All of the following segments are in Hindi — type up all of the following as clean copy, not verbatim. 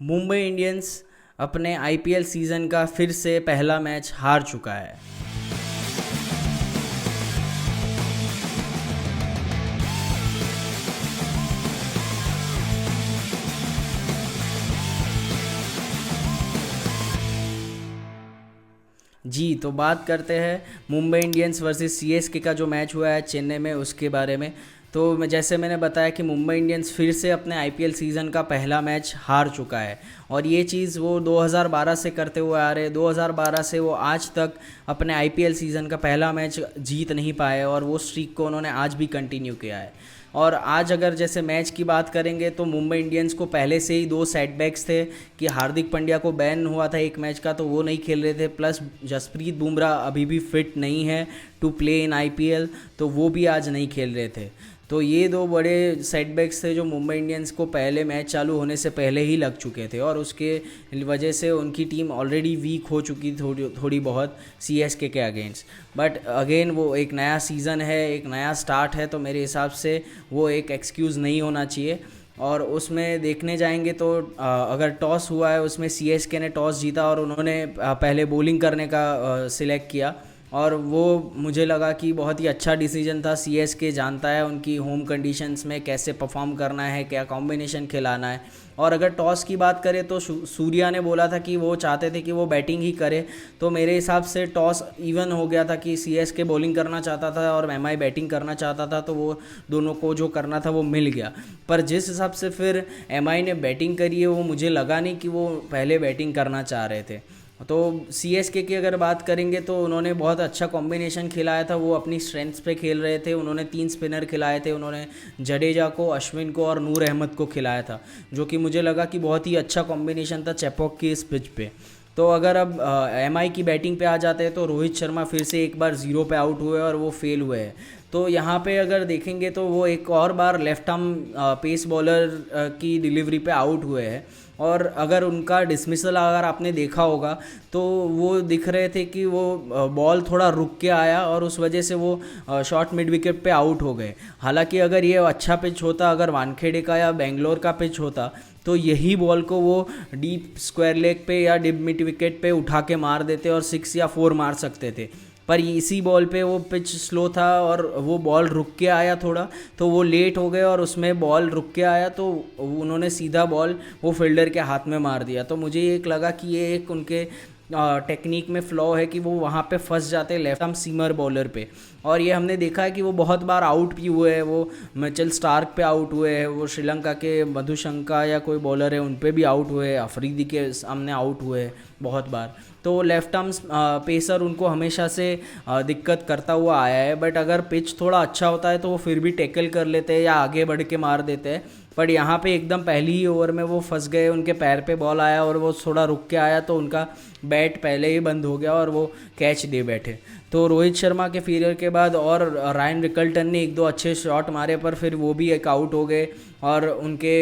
मुंबई इंडियंस अपने आईपीएल सीज़न का फिर से पहला मैच हार चुका है। जी, तो बात करते हैं मुंबई इंडियंस वर्सेस सीएसके का जो मैच हुआ है चेन्नई में, उसके बारे में। तो जैसे मैंने बताया कि मुंबई इंडियंस फिर से अपने आईपीएल सीज़न का पहला मैच हार चुका है, और ये चीज़ वो 2012 से करते हुए आ रहे हैं। 2012 से वो आज तक अपने आईपीएल सीज़न का पहला मैच जीत नहीं पाए, और वो स्ट्रीक को उन्होंने आज भी कंटिन्यू किया है। और आज अगर जैसे मैच की बात करेंगे तो मुंबई इंडियंस को पहले से ही दो सेटबैक्स थे कि हार्दिक पांड्या को बैन हुआ था एक मैच का, तो वो नहीं खेल रहे थे, प्लस जसप्रीत बुमराह अभी भी फिट नहीं है टू प्ले इन आईपीएल, तो वो भी आज नहीं खेल रहे थे। तो ये दो बड़े सेटबैक्स थे जो मुंबई इंडियंस को पहले मैच चालू होने से पहले ही लग चुके थे, और उसके वजह से उनकी टीम ऑलरेडी वीक हो चुकी थोड़ी थोड़ी बहुत सीएसके के अगेंस्ट। बट अगेन वो एक नया सीज़न है, एक नया स्टार्ट है, तो मेरे हिसाब से वो एक एक्सक्यूज़ नहीं होना चाहिए। और उसमें देखने जाएंगे तो अगर टॉस हुआ है उसमें सीएसके ने टॉस जीता और उन्होंने पहले बॉलिंग करने का सिलेक्ट किया, और वो मुझे लगा कि बहुत ही अच्छा डिसीजन था। सीएसके जानता है उनकी होम कंडीशंस में कैसे परफॉर्म करना है, क्या कॉम्बिनेशन खिलाना है। और अगर टॉस की बात करें तो सूर्या ने बोला था कि वो चाहते थे कि वो बैटिंग ही करे, तो मेरे हिसाब से टॉस इवन हो गया था कि सीएसके बॉलिंग करना चाहता था और एमआई बैटिंग करना चाहता था, तो वो दोनों को जो करना था वो मिल गया। पर जिस हिसाब से फिर एमआई ने बैटिंग करी है, वो मुझे लगा नहीं कि वो पहले बैटिंग करना चाह रहे थे। तो सीएसके की अगर बात करेंगे तो उन्होंने बहुत अच्छा कॉम्बिनेशन खिलाया था, वो अपनी स्ट्रेंथ्स पे खेल रहे थे। उन्होंने तीन स्पिनर खिलाए थे, उन्होंने जडेजा को, अश्विन को और नूर अहमद को खिलाया था, जो कि मुझे लगा कि बहुत ही अच्छा कॉम्बिनेशन था चेपॉक की इस पिच पे। तो अगर अब एमआई की बैटिंग पे आ जाते हैं तो रोहित शर्मा फिर से एक बार ज़ीरो पे आउट हुए और वो फेल हुए हैं। तो यहाँ पे अगर देखेंगे तो वो एक और बार लेफ्ट आर्म पेस बॉलर की डिलीवरी पे आउट हुए हैं, और अगर उनका डिसमिसल अगर आपने देखा होगा तो वो दिख रहे थे कि वो बॉल थोड़ा रुक के आया और उस वजह से वो शॉर्ट मिड विकेट पे आउट हो गए। हालांकि अगर ये अच्छा पिच होता, अगर वानखेड़े का या बेंगलोर का पिच होता, तो यही बॉल को वो डीप स्क्वायर लेग पे या डीप मिड विकेट पे उठा के मार देते और 6 या 4 मार सकते थे। पर इसी बॉल पे वो पिच स्लो था और वो बॉल रुक के आया थोड़ा, तो वो लेट हो गए और उसमें बॉल रुक के आया, तो उन्होंने सीधा बॉल वो फील्डर के हाथ में मार दिया। तो मुझे एक लगा कि ये एक उनके टेक्निक में फ्लॉ है कि वो वहाँ पे फंस जाते लेफ्ट आर्म सीमर बॉलर पे। और ये हमने देखा है कि वो बहुत बार आउट भी हुए हैं, वो मिचेल स्टार्क पे आउट हुए हैं, वो श्रीलंका के मधुशंका या कोई बॉलर है उन पे भी आउट हुए हैं, अफरीदी के सामने आउट हुए हैं बहुत बार। तो लेफ्ट आर्म पेसर उनको हमेशा से दिक्कत करता हुआ आया है। बट अगर पिच थोड़ा अच्छा होता है तो वो फिर भी टैकल कर लेते हैं या आगे बढ़ के मार देते हैं। बट यहाँ पे एकदम पहली ही ओवर में वो फंस गए, उनके पैर पे बॉल आया और वो थोड़ा रुक के आया, तो उनका बैट पहले ही बंद हो गया और वो कैच दे बैठे। तो रोहित शर्मा के फेलियर के बाद और रायन रिकल्टन ने एक दो अच्छे शॉट मारे, पर फिर वो भी एक आउट हो गए। और उनके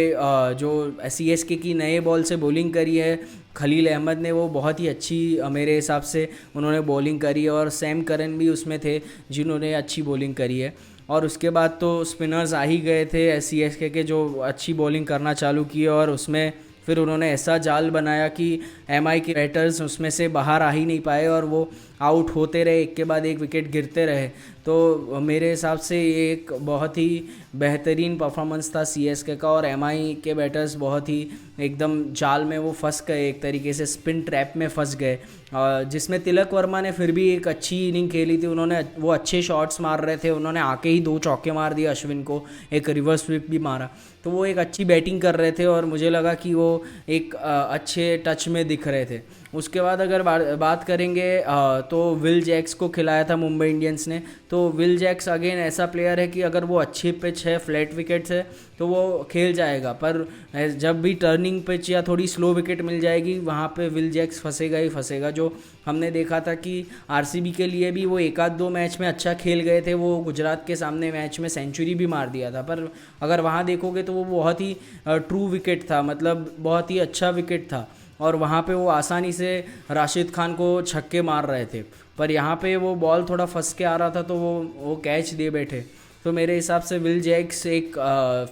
जो सीएसके की नए बॉल से बॉलिंग करी है खलील अहमद ने, वो बहुत ही अच्छी मेरे हिसाब से उन्होंने बॉलिंग करी है, और सैम करन भी उसमें थे जिन्होंने अच्छी बॉलिंग करी है। और उसके बाद तो स्पिनर्स आ ही गए थे सीएसके के जो अच्छी बॉलिंग करना चालू की, और उसमें फिर उन्होंने ऐसा जाल बनाया कि एमआई के बैटर्स उसमें से बाहर आ ही नहीं पाए और वो आउट होते रहे, एक के बाद एक विकेट गिरते रहे। तो मेरे हिसाब से ये एक बहुत ही बेहतरीन परफॉर्मेंस था सीएसके का, और एमआई के बैटर्स बहुत ही एकदम जाल में वो फंस गए, एक तरीके से स्पिन ट्रैप में फंस गए, जिसमें तिलक वर्मा ने फिर भी एक अच्छी इनिंग खेली थी। उन्होंने वो अच्छे शॉट्स मार रहे थे, उन्होंने आके ही 2 चौके मार दिए अश्विन को, एक रिवर्स स्वीप भी मारा। तो वो एक अच्छी बैटिंग कर रहे थे और मुझे लगा कि वो एक अच्छे टच में दिख रहे थे। उसके बाद अगर बात करेंगे तो विल जैक्स को खिलाया था मुंबई इंडियंस ने। तो विल जैक्स अगेन ऐसा प्लेयर है कि अगर वो अच्छी पिच है, फ्लैट विकेट्स है, तो वो खेल जाएगा, पर जब भी टर्निंग पिच या थोड़ी स्लो विकेट मिल जाएगी वहाँ पे विल जैक्स फंसेगा ही फंसेगा। जो हमने देखा था कि आरसीबी के लिए भी वो एक आध दो मैच में अच्छा खेल गए थे, वो गुजरात के सामने मैच में सेंचुरी भी मार दिया था, पर अगर वहाँ देखोगे तो वो बहुत ही ट्रू विकेट था, मतलब बहुत ही अच्छा विकेट था, और वहाँ पे वो आसानी से राशिद खान को छक्के मार रहे थे। पर यहाँ पे वो बॉल थोड़ा फंस के आ रहा था तो वो कैच दे बैठे। तो मेरे हिसाब से विल जैक्स एक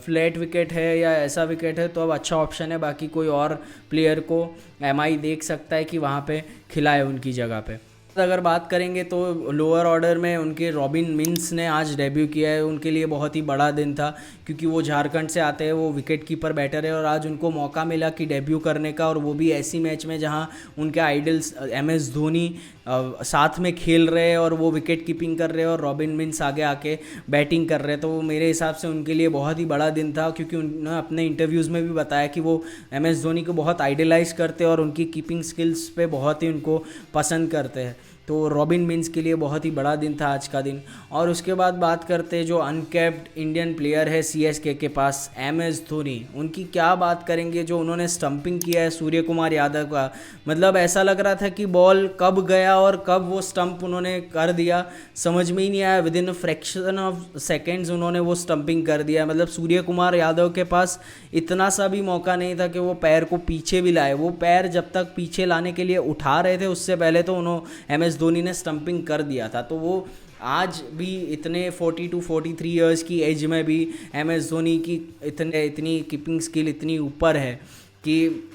फ्लैट विकेट है या ऐसा विकेट है तो अब अच्छा ऑप्शन है। बाकी कोई और प्लेयर को एमआई देख सकता है कि वहाँ पे खिलाए उनकी जगह पे। अगर बात करेंगे तो लोअर ऑर्डर में उनके रॉबिन मिन्स ने आज डेब्यू किया है। उनके लिए बहुत ही बड़ा दिन था क्योंकि वो झारखंड से आते हैं, वो विकेट कीपर बैटर है और आज उनको मौका मिला कि डेब्यू करने का, और वो भी ऐसी मैच में जहां उनके आइडल्स MS धोनी साथ में खेल रहे हैं और वो विकेट कीपिंग कर रहे हैं और रॉबिन मिन्स आगे आके बैटिंग कर रहे हैं। तो वो मेरे हिसाब से उनके लिए बहुत ही बड़ा दिन था क्योंकि उन्होंने अपने इंटरव्यूज़ में भी बताया कि वो MS धोनी को बहुत आइडलाइज करते हैं और उनकी कीपिंग स्किल्स पे बहुत ही उनको पसंद करते हैं। तो रॉबिन मिन्स के लिए बहुत ही बड़ा दिन था आज का दिन। और उसके बाद बात करते हैं जो अनकैप्ड इंडियन प्लेयर है CSK के पास, MS धोनी, उनकी क्या बात करेंगे। जो उन्होंने स्टंपिंग किया है सूर्य कुमार यादव का, मतलब ऐसा लग रहा था कि बॉल कब गया और कब वो स्टंप उन्होंने कर दिया, समझ में ही नहीं आया। With in fraction of seconds उन्होंने वो स्टंपिंग कर दिया। मतलब सूर्य कुमार यादव के पास इतना सा भी मौका नहीं था कि वो पैर को पीछे भी लाए। वो पैर जब तक पीछे लाने के लिए उठा रहे थे उससे पहले तो उन्होंने MS धोनी ने स्टंपिंग कर दिया था। तो वो आज भी इतने 42-43 ईयर्स की एज में भी MS धोनी की इतनी कीपिंग स्किल इतनी ऊपर है कि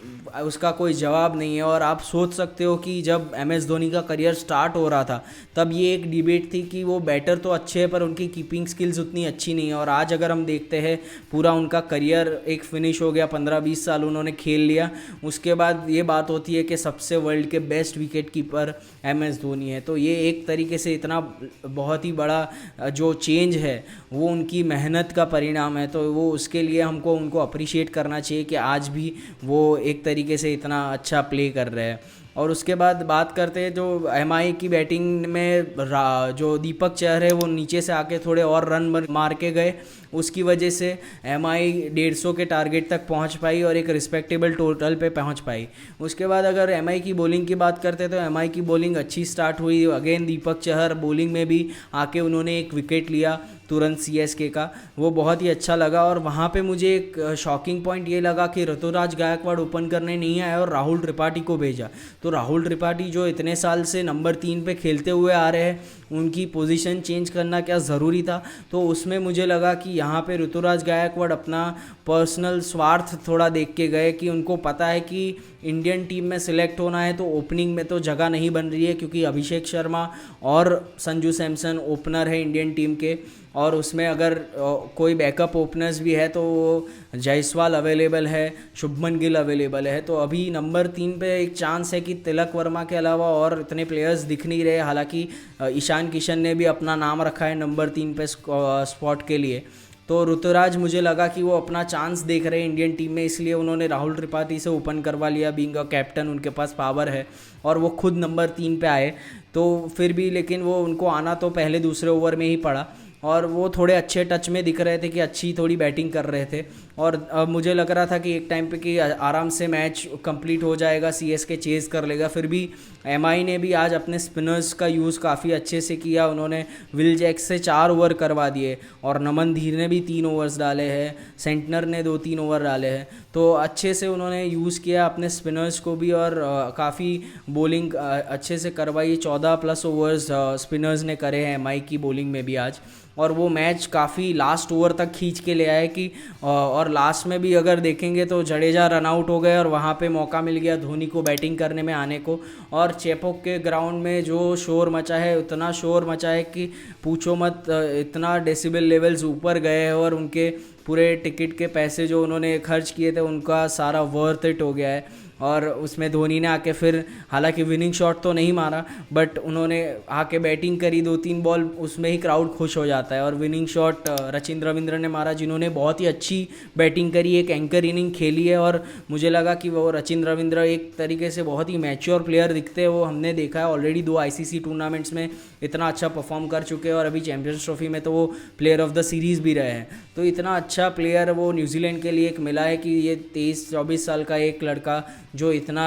उसका कोई जवाब नहीं है। और आप सोच सकते हो कि जब MS धोनी का करियर स्टार्ट हो रहा था तब ये एक डिबेट थी कि वो बैटर तो अच्छे हैं पर उनकी कीपिंग स्किल्स उतनी अच्छी नहीं है। और आज अगर हम देखते हैं पूरा उनका करियर एक फिनिश हो गया, 15-20 साल उन्होंने खेल लिया, उसके बाद ये बात होती है कि सबसे वर्ल्ड के best wicket keeper MS Dhoni है। तो ये एक तरीके से इतना बहुत ही बड़ा जो चेंज है वो उनकी मेहनत का परिणाम है। तो वो उसके लिए हमको उनको अप्रिशिएट करना चाहिए कि आज भी वो एक तरीके से इतना अच्छा प्ले कर रहे हैं। और उसके बाद बात करते हैं जो MI की बैटिंग में जो दीपक चहर है वो नीचे से आके थोड़े और रन मार के गए, उसकी वजह से MI 150 के टारगेट तक पहुंच पाई और एक रिस्पेक्टेबल टोटल पे पहुंच पाई। उसके बाद अगर MI की बॉलिंग की बात करते हैं तो MI की बॉलिंग अच्छी स्टार्ट हुई। अगेन दीपक चहर बॉलिंग में भी आके उन्होंने एक विकेट लिया तुरंत CSK का, वो बहुत ही अच्छा लगा। और वहाँ पे मुझे एक शॉकिंग पॉइंट ये लगा कि ऋतुराज गायकवाड़ ओपन करने नहीं आया और राहुल त्रिपाठी को भेजा। तो राहुल त्रिपाठी जो इतने साल से नंबर 3 पे खेलते हुए आ रहे हैं, उनकी पोजीशन चेंज करना क्या ज़रूरी था। तो उसमें मुझे लगा कि यहाँ पे ऋतुराज गायकवाड़ अपना पर्सनल स्वार्थ थोड़ा देख के गए कि उनको पता है कि इंडियन टीम में सिलेक्ट होना है तो ओपनिंग में तो जगह नहीं बन रही है क्योंकि अभिषेक शर्मा और संजू सैमसन ओपनर है इंडियन टीम के, और उसमें अगर कोई बैकअप ओपनर्स भी है तो जायसवाल अवेलेबल है, शुभमन गिल अवेलेबल है। तो अभी नंबर 3 पे एक चांस है कि तिलक वर्मा के अलावा और इतने प्लेयर्स दिख नहीं रहे। हालांकि ईशान किशन ने भी अपना नाम रखा है नंबर 3 पे स्पॉट के लिए। तो ऋतुराज मुझे लगा कि वो अपना चांस देख रहे हैं इंडियन टीम में, इसलिए उन्होंने राहुल त्रिपाठी से ओपन करवा लिया। बीइंग अ कैप्टन उनके पास पावर है और वो खुद नंबर 3 पे आए। तो फिर भी लेकिन वो उनको आना तो पहले दूसरे ओवर में ही पड़ा और वो थोड़े अच्छे टच में दिख रहे थे कि अच्छी थोड़ी बैटिंग कर रहे थे। और मुझे लग रहा था कि एक टाइम पे कि आराम से मैच कंप्लीट हो जाएगा, CSK चेज़ कर लेगा। फिर भी MI ने भी आज अपने स्पिनर्स का यूज़ काफ़ी अच्छे से किया। उन्होंने विल जैक्स से 4 ओवर करवा दिए और नमन धीर ने भी 3 ओवर्स डाले हैं, सेंटनर ने 2-3 ओवर डाले हैं। तो अच्छे से उन्होंने यूज़ किया अपने स्पिनर्स को भी और काफ़ी बॉलिंग अच्छे से करवाई। 14+ ओवर्स स्पिनर्स ने करे हैं MI की बॉलिंग में भी आज, और वो मैच काफ़ी लास्ट ओवर तक खींच के ले आए कि और लास्ट में भी अगर देखेंगे तो जडेजा रन आउट हो गए और वहाँ पे मौका मिल गया धोनी को बैटिंग करने में आने को। और चेपॉक के ग्राउंड में जो शोर मचा है, उतना शोर मचा है कि पूछो मत, इतना डेसिबल लेवल्स ऊपर गए हैं और उनके पूरे टिकट के पैसे जो उन्होंने खर्च किए थे उनका सारा वर्थ इट हो गया है। और उसमें धोनी ने आके फिर हालांकि विनिंग शॉट तो नहीं मारा बट उन्होंने आके बैटिंग करी 2-3 बॉल, उसमें ही क्राउड खुश हो जाता है। और विनिंग शॉट रचिन रविंद्र ने मारा जिन्होंने बहुत ही अच्छी बैटिंग करी, एक एंकर इनिंग खेली है। और मुझे लगा कि वो रचिन रविंद्र एक तरीके से बहुत ही मैच्योर प्लेयर दिखते हैं। वो हमने देखा है ऑलरेडी 2 ICC टूर्नामेंट्स में इतना अच्छा परफॉर्म कर चुके हैं और अभी चैम्पियंस ट्रॉफी में तो वो प्लेयर ऑफ द सीरीज़ भी रहे हैं। तो इतना अच्छा प्लेयर वो न्यूजीलैंड के लिए एक मिला है कि ये 23-24 साल का एक लड़का जो इतना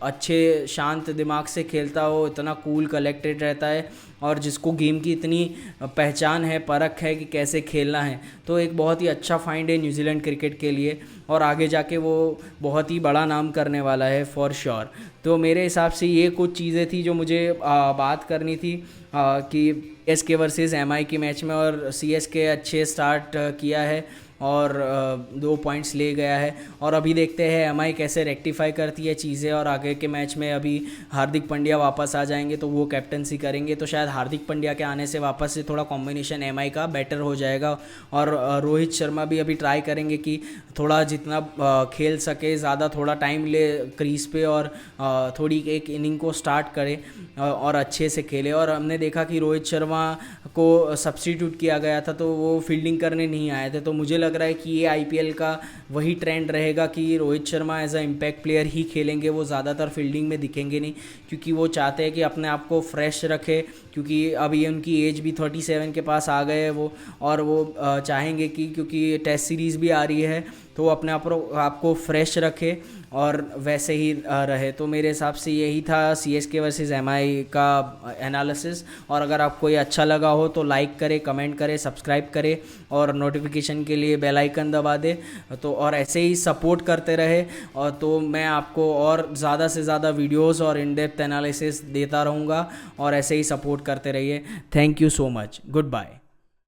अच्छे शांत दिमाग से खेलता हो, इतना कूल कलेक्टेड रहता है और जिसको गेम की इतनी पहचान है, परख है कि कैसे खेलना है। तो एक बहुत ही अच्छा फाइंड है न्यूजीलैंड क्रिकेट के लिए और आगे जाके वो बहुत ही बड़ा नाम करने वाला है फॉर श्योर। तो मेरे हिसाब से ये कुछ चीज़ें थी जो मुझे बात करनी थी कि सीएसके वर्सेस एमआई की मैच में, और सीएसके अच्छे स्टार्ट किया है और 2 पॉइंट्स ले गया है। और अभी देखते हैं एमआई कैसे रेक्टिफाई करती है चीज़ें, और आगे के मैच में अभी हार्दिक पांड्या वापस आ जाएंगे तो वो कैप्टनसी करेंगे, तो शायद हार्दिक पांड्या के आने से वापस से थोड़ा कॉम्बिनेशन एमआई का बेटर हो जाएगा। और रोहित शर्मा भी अभी ट्राई करेंगे कि थोड़ा जितना खेल सके ज़्यादा, थोड़ा टाइम ले क्रीज पे, और थोड़ी एक इनिंग को स्टार्ट करे और अच्छे से खेले। और हमने देखा कि रोहित शर्मा को सब्स्टिट्यूट किया गया था तो वो फील्डिंग करने नहीं आए थे, तो मुझे लग रहा है कि ये आईपीएल का वही ट्रेंड रहेगा कि Rohit Sharma as a impact player ही खेलेंगे, वो ज़्यादातर फील्डिंग में दिखेंगे नहीं, क्योंकि वो चाहते हैं कि अपने आप को फ्रेश रखे, क्योंकि अभी उनकी एज भी 37 के पास आ गए हैं वो, और वो चाहेंगे कि क्योंकि टेस्ट सीरीज़ भी आ रही है तो वो अपने आपको फ्रेश रखे और वैसे ही रहे। तो मेरे हिसाब से यही था सीएसके वर्सेस एमआई का एनालिसिस। और अगर आपको ये अच्छा लगा हो तो लाइक करें, कमेंट करें, सब्सक्राइब करें और नोटिफिकेशन के लिए बेल आइकन दबा दें। तो और ऐसे ही सपोर्ट करते रहे, और तो मैं आपको और ज़्यादा से ज़्यादा वीडियोस और इन डेप्थ एनालिसिस देता रहूँगा, और ऐसे ही सपोर्ट करते रहिए। Thank you so much, good bye.